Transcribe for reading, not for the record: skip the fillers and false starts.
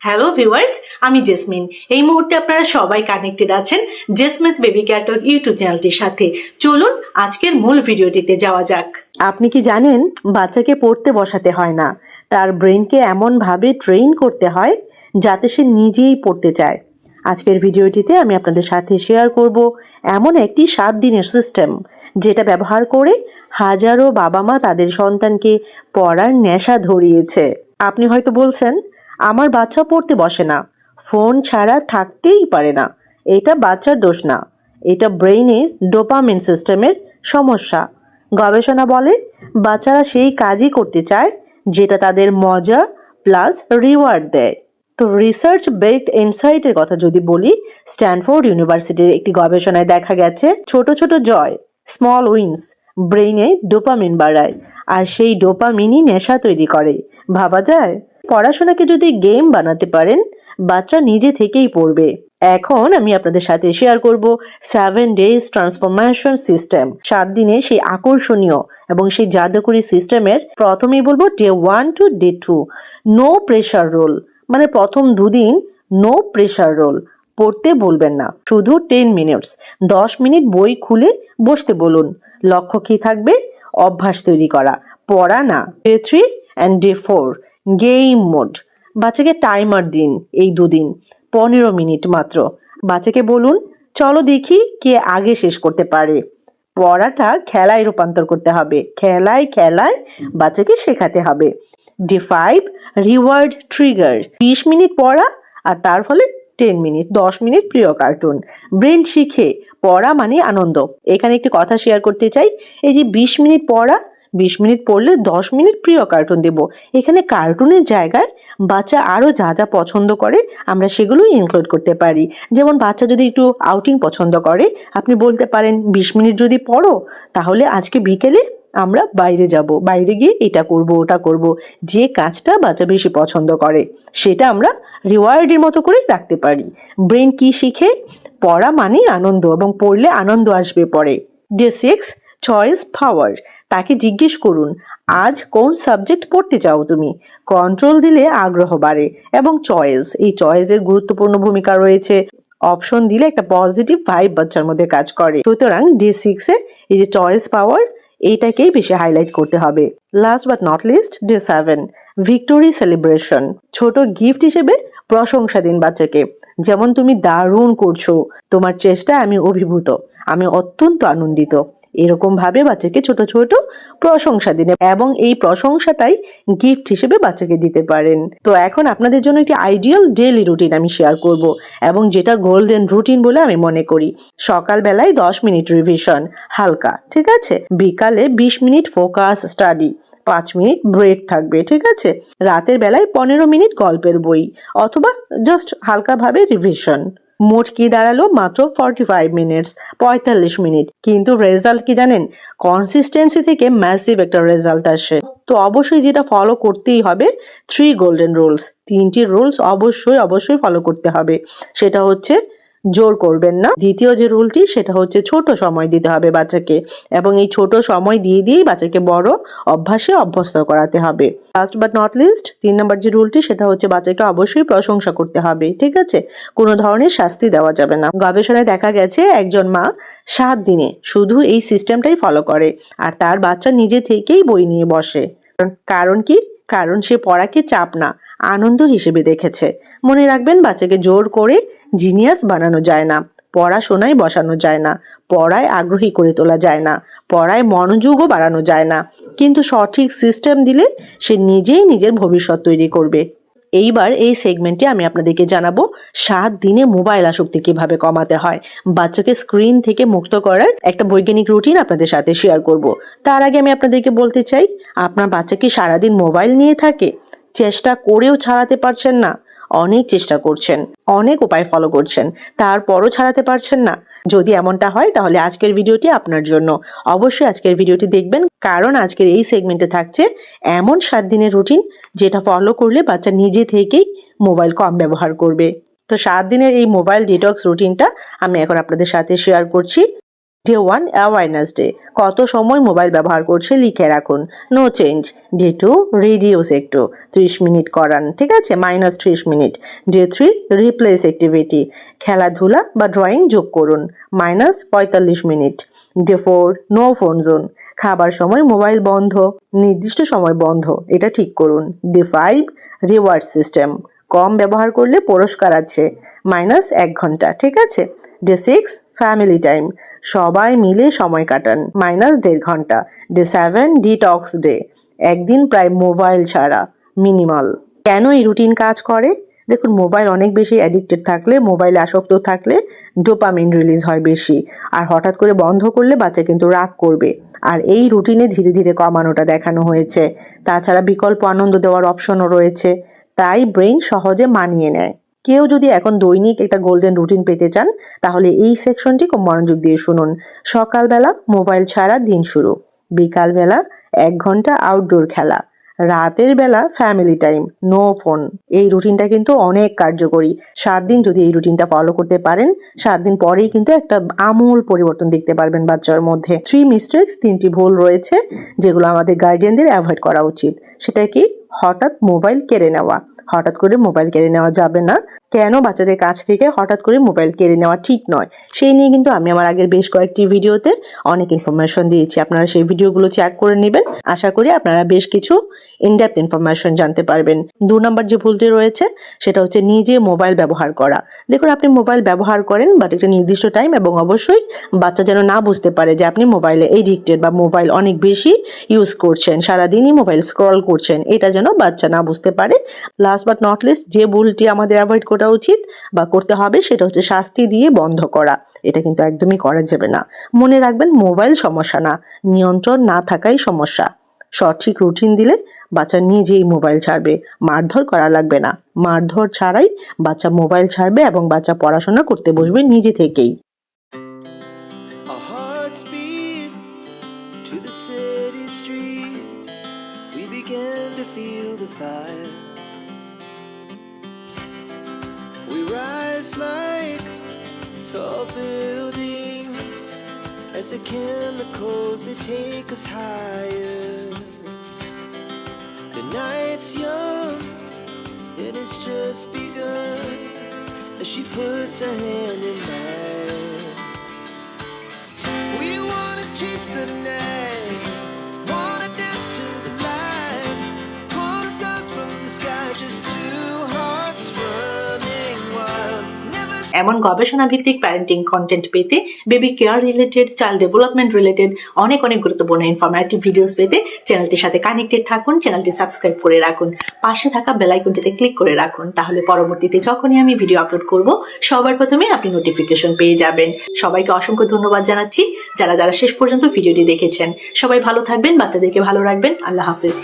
Hello viewers, আমি jasmine. এই মুহূর্তে আপনারা সবাই কানেক্টেড আছেন জেসমিনস বেবি কেয়ার টক ইউটিউব চ্যানেলটির সাথে। চলুন আজকের মূল ভিডিওটিতে যাওয়া যাক। আপনি কি জানেন বাচ্চাকে পড়তে বসাতে হয় না, তার ব্রেনকে এমনভাবে ট্রেন করতে হয় যাতে সে নিজেই পড়তে চায়। আজকের ভিডিওটিতে আমি আপনাদের সাথে শেয়ার করব এমন একটি 7 দিনের সিস্টেম যেটা ব্যবহার করে হাজারো বাবা মা তাদের সন্তানকে পড়ার নেশা ধরিয়েছে। আপনি হয়তো বলছেন, আমার বাচ্চা পড়তে বসে না, ফোন ছাড়া থাকতেই পারে না। এটা বাচ্চার দোষ না, এটা ব্রেইনের ডোপামিন সিস্টেমের সমস্যা। গবেষণা বলে বাচ্চারা সেই কাজই করতে চায় যেটা তাদের মজা প্লাস রিওয়ার্ড দেয়। তো রিসার্চ বেকড ইনসাইটের কথা যদি বলি, স্ট্যানফোর্ড ইউনিভার্সিটির একটি গবেষণায় দেখা গেছে ছোট ছোট জয়, স্মল উইন্স ব্রেইনে ডোপামিন বাড়ায়, আর সেই ডোপামিনই নেশা তৈরি করে। ভাবা যায়, পড়াশোনাকে যদি গেম বানাতে পারেন, বাচ্চা নিজে থেকেই পড়বে। এখন আমি আপনাদের সাথে শেয়ার করব 7 ডেজ ট্রান্সফরমেশন সিস্টেম। 7 দিনে সেই আকর্ষণীয় এবং সেই জাদুকরী সিস্টেমের প্রথমেই বলবো day 1 to day 2। No pressure role, মানে প্রথম 2 দিন নো প্রেশার রোল। পড়তে বলবেন না, শুধু 10 মিনিটস, 10 মিনিট বই খুলে বসতে বলুন। লক্ষ্য কি থাকবে? অভ্যাস তৈরি করা, পড়া না। Day 3 and day 4 game mode. বাচ্চাকে টাইমার দিন, এই 2 দিন 15 মিনিট মাত্র। বাচ্চাকে বলুন, চলো দেখি কে আগে শেষ করতে পারে। পড়াটা খেলায় রূপান্তর করতে হবে, খেলায় খেলায় বাচ্চাকে শেখাতে হবে। Day 5 reward trigger. 20 মিনিট পড়া আর তার ফলে 10 মিনিট, 10 মিনিট প্রিয় কার্টুন। ব্রেন শিখে, পড়া মানে আনন্দ। এখানে একটি কথা শেয়ার করতে চাই, এই যে 20 মিনিট পড়া, 20 মিনিট পড়লে 10 মিনিট প্রিয় কার্টুন দেব। এখানে কার্টুনের জায়গায় বাচ্চা আরও যা যা পছন্দ করে আমরা সেগুলোই ইনক্লুড করতে পারি। যেমন বাচ্চা যদি একটু আউটিং পছন্দ করে, আপনি বলতে পারেন 20 মিনিট যদি পড়ো, তাহলে আজকে বিকেলে আমরা বাইরে যাব, বাইরে গিয়ে এটা করব ওটা করব। যে কাজটা বাচ্চা বেশি পছন্দ করে সেটা আমরা রিওয়ার্ডের মতো করে রাখতে পারি। ব্রেন কি শিখে? পড়া মানে আনন্দ, এবং পড়লে আনন্দ আসবে পরে। ডে 6 চয়েস পাওয়ার। তাকে জিজ্ঞেস করুন, আজ কোন সাবজেক্ট পড়তে চাও তুমি? কন্ট্রোল দিলে আগ্রহ বাড়ে। এবং চয়েস, এই চয়েসের গুরুত্বপূর্ণ ভূমিকা রয়েছে। অপশন দিলে একটা পজিটিভ ভাইব বাচ্চার মধ্যে কাজ করে। সুতরাং ডে 6 এ এই যে চয়েস পাওয়ার, এইটাকেই বেশি হাইলাইট করতে হবে। Last but not list day 7 victory celebration. ছোট গিফট হিসেবে প্রশংসা দিন বাচ্চাকে। যেমন, তুমি দারুণ করছো, তোমার চেষ্টায় আমি অভিভূত, আমি অত্যন্ত আনন্দিত। এরকম ভাবে বাচ্চাকে ছোট ছোট প্রশংসা দিন, এবং এই প্রশংসাটাই গিফট হিসেবে বাচ্চাকে দিতে পারেন। তো এখন আপনাদের জন্য একটি আইডিয়াল ডেইলি রুটিন আমি শেয়ার করব, এবং যেটা গোল্ডেন রুটিন বলে আমি মনে করি। সকালবেলায় 10 মিনিট রিভিশন, হালকা, ঠিক আছে। বিকালে 20 মিনিট ফোকাস স্টাডি, 5 মিনিট ব্রেক থাকবে, ঠিক আছে। রাতের বেলায় 15 মিনিট গল্পের বই অথবা জাস্ট হালকাভাবে রিভিশন। মোট কি দাঁড়ালো? মাত্র 45 মিনিটস, 45 মিনিট। কিন্তু রেজাল্ট কি জানেন? কনসিস্টেন্সি থেকে ম্যাসিভ একটা রেজাল্ট আসে। তো অবশ্যই যেটা ফলো করতেই হবে, 3 গোল্ডেন রুলস, 3টি রুলস অবশ্যই অবশ্যই ফলো করতে হবে। সেটা হচ্ছে জোর করবেন না। দ্বিতীয় যে রুলটি, সেটা হচ্ছে ছোট সময় দিতে হবে বাচ্চাকে, এবং এই ছোট সময় দিয়ে দিয়েই বাচ্চাকে বড় অভ্যাসে অভ্যস্ত করাতে হবে। লাস্ট বাট নট লিস্ট 3 নম্বর যে রুলটি, সেটা হচ্ছে বাচ্চাকে অবশ্যই প্রশংসা করতে হবে, ঠিক আছে। কোনো ধরনের শাস্তি দেওয়া যাবে না। গবেষণায় দেখা গেছে একজন মা 7 দিনে শুধু এই সিস্টেমটাই ফলো করে, আর তার বাচ্চা নিজে থেকেই বই নিয়ে বসে। কারণ কি? কারণ সে পড়াকে চাপ না, আনন্দ হিসেবে দেখেছে। মনে রাখবেন, বাচ্চাকে জোর করে জিনিয়াস বানানো যায় না, পড়াশোনায় বসানো যায় না, পড়ায় আগ্রহী করে তোলা যায় না, পড়ায় মনোযোগও বাড়ানো যায় না। কিন্তু সঠিক সিস্টেম দিলে সে নিজেই নিজের ভবিষ্যৎ তৈরি করবে। এইবার এই সেগমেন্টে আমি আপনাদেরকে জানাবো 7 দিনে মোবাইল আসক্তি কিভাবে কমাতে হয়। বাচ্চাকে স্ক্রিন থেকে মুক্ত করার একটা বৈজ্ঞানিক রুটিন আপনাদের সাথে শেয়ার করব। তার আগে আমি আপনাদেরকে বলতে চাই, আপনার বাচ্চা কি সারাদিন মোবাইল নিয়ে থাকে? চেষ্টা করেও ছাড়াতে পারছেন না? অনেক চেষ্টা করছেন, অনেক উপায় ফলো করছেন, তারপরও ছাড়াতে পারছেন না? যদি এমনটা হয়, তাহলে আজকের ভিডিওটি আপনার জন্য। অবশ্যই আজকের ভিডিওটি দেখবেন, কারণ আজকের এই সেগমেন্টে থাকছে এমন 7 দিনের রুটিন যেটা ফলো করলে বাচ্চা নিজে থেকেই মোবাইল কম ব্যবহার করবে। তো 7 দিনের এই মোবাইল ডিটক্স রুটিনটা আমি এখন আপনাদের সাথে শেয়ার করছি। ডে 1 অ্যাওয়ারনেস ডে, কত সময় মোবাইল ব্যবহার করছে লিখে রাখুন, নো চেঞ্জ। ডে 2 রিডিউস একটু, 30 মিনিট করান, ঠিক আছে, -30 মিনিট। ডে 3 রিপ্লেস অ্যাক্টিভিটি, খেলাধুলা বা ড্রয়িং যোগ করুন, -45 মিনিট। ডে 4 নো ফোন জোন, খাবার সময় মোবাইল বন্ধ, নির্দিষ্ট সময় বন্ধ, এটা ঠিক করুন। ডে 5 রিওয়ার্ড সিস্টেম, কম ব্যবহার করলে পুরস্কার আছে, -1 ঘন্টা, ঠিক আছে। ডে 6 ফ্যামিলি টাইম, সবাই মিলে সময় কাটান, -1.5 ঘন্টা। ডে 7 ডিটক্স ডে, একদিন প্রায় মোবাইল ছাড়া, মিনিমাল। কেন এই রুটিন কাজ করে? দেখুন, মোবাইল অনেক বেশি অ্যাডিক্টেড থাকলে, মোবাইলে আসক্ত থাকলে ডোপামিন রিলিজ হয় বেশি, আর হঠাৎ করে বন্ধ করলে বাচ্চা কিন্তু রাগ করবে। আর এই রুটিনে ধীরে ধীরে কমানোটা দেখানো হয়েছে। তাছাড়া বিকল্প আনন্দ দেওয়ার অপশনও রয়েছে, তাই ব্রেন সহজে মানিয়ে নেয়। কেউ যদি এখন দৈনিক একটা গোল্ডেন রুটিন পেতে চান, তাহলে এই সেকশনটি খুব মনোযোগ দিয়ে শুনুন। সকালবেলা মোবাইল ছাড়া দিন শুরু, বিকালবেলা 1 ঘন্টা আউটডোর খেলা, রাতের বেলা ফ্যামিলি টাইম, নো ফোন। এই রুটিনটা কিন্তু অনেক কার্যকরী। 7 দিন যদি এই রুটিনটা ফলো করতে পারেন, 7 দিন পরেই কিন্তু একটা আমূল পরিবর্তন দেখতে পারবেন বাচ্চার মধ্যে। 3 মিস্টেক্স, 3টি ভুল রয়েছে যেগুলো আমাদের গার্ডিয়ানদের অ্যাভয়েড করা উচিত। সেটা কি? হঠাৎ মোবাইল কেড়ে নেওয়া। হঠাৎ করে মোবাইল কেড়ে নেওয়া যাবে না। কেন বাচ্চাদের কাছ থেকে হঠাৎ করে মোবাইল কেড়ে নেওয়া ঠিক নয়, সেই নিয়ে কিন্তু আমি আমার আগের বেশ কয়েকটি ভিডিওতে অনেক ইনফরমেশন দিয়েছি। আপনারা সেই ভিডিওগুলো চেক করে নেবেন। আশা করি আপনারা বেশ কিছু ইনডেপথ ইনফরমেশন জানতে পারবেন। 2 নম্বর যে ভুলটি রয়েছে সেটা হচ্ছে নিজে মোবাইল ব্যবহার করা। দেখুন, আপনি মোবাইল ব্যবহার করেন, বাট একটা নির্দিষ্ট টাইম, এবং অবশ্যই বাচ্চা যেন না বুঝতে পারে যে আপনি মোবাইলে এডিক্টেড বা মোবাইল অনেক বেশি ইউজ করছেন, সারাদিনই মোবাইল স্ক্রল করছেন, এটা যেন বাচ্চা না বুঝতে পারে। লাস্ট বাট নট লিস্ট, যে ভুলটি আমাদের অ্যাভয়েড করা উচিত বা করতে হবে সেটা হচ্ছে শাস্তি দিয়ে বন্ধ করা। এটা কিন্তু একদমই করা যাবে না। মনে রাখবেন, মোবাইল সমস্যা না, নিয়ন্ত্রণ না থাকাই সমস্যা। সঠিক রুটিন দিলে বাচ্চা নিজেই মোবাইল ছাড়বে, মারধর করা লাগবে না। মারধর ছাড়াই বাচ্চা মোবাইল ছাড়বে এবং বাচ্চা পড়াশোনা করতে বসবে নিজে থেকেই। Our hearts beat to the city streets. We began to feel the fire. We rise like tall buildings as the chemicals they take us higher. The night's young and it's just begun as she puts her hand in mine. We wanna chase the night, wanna dance to the light, pull the stars from the sky, just two hearts running wild. Never এমন গবেষণা ভিত্তিক parenting content পেতে, baby care related, child development related অনেক গুরুত্বপূর্ণ informative videos পেতে চ্যানেলটির সাথে connected থাকুন। চ্যানেলটি সাবস্ক্রাইব করে রাখুন, পাশে থাকা বেল আইকনটিতে ক্লিক করে রাখুন, তাহলে পরবর্তীতে যখনই আমি ভিডিও আপলোড করব সবার প্রথমে আপনি নোটিফিকেশন পেয়ে যাবেন। সবাইকে অসংখ্য ধন্যবাদ জানাচ্ছি যারা শেষ পর্যন্ত ভিডিওটি দেখেছেন। সবাই ভালো থাকবেন, বাচ্চাদেরকে ভালো রাখবেন। আল্লাহ হাফিজ।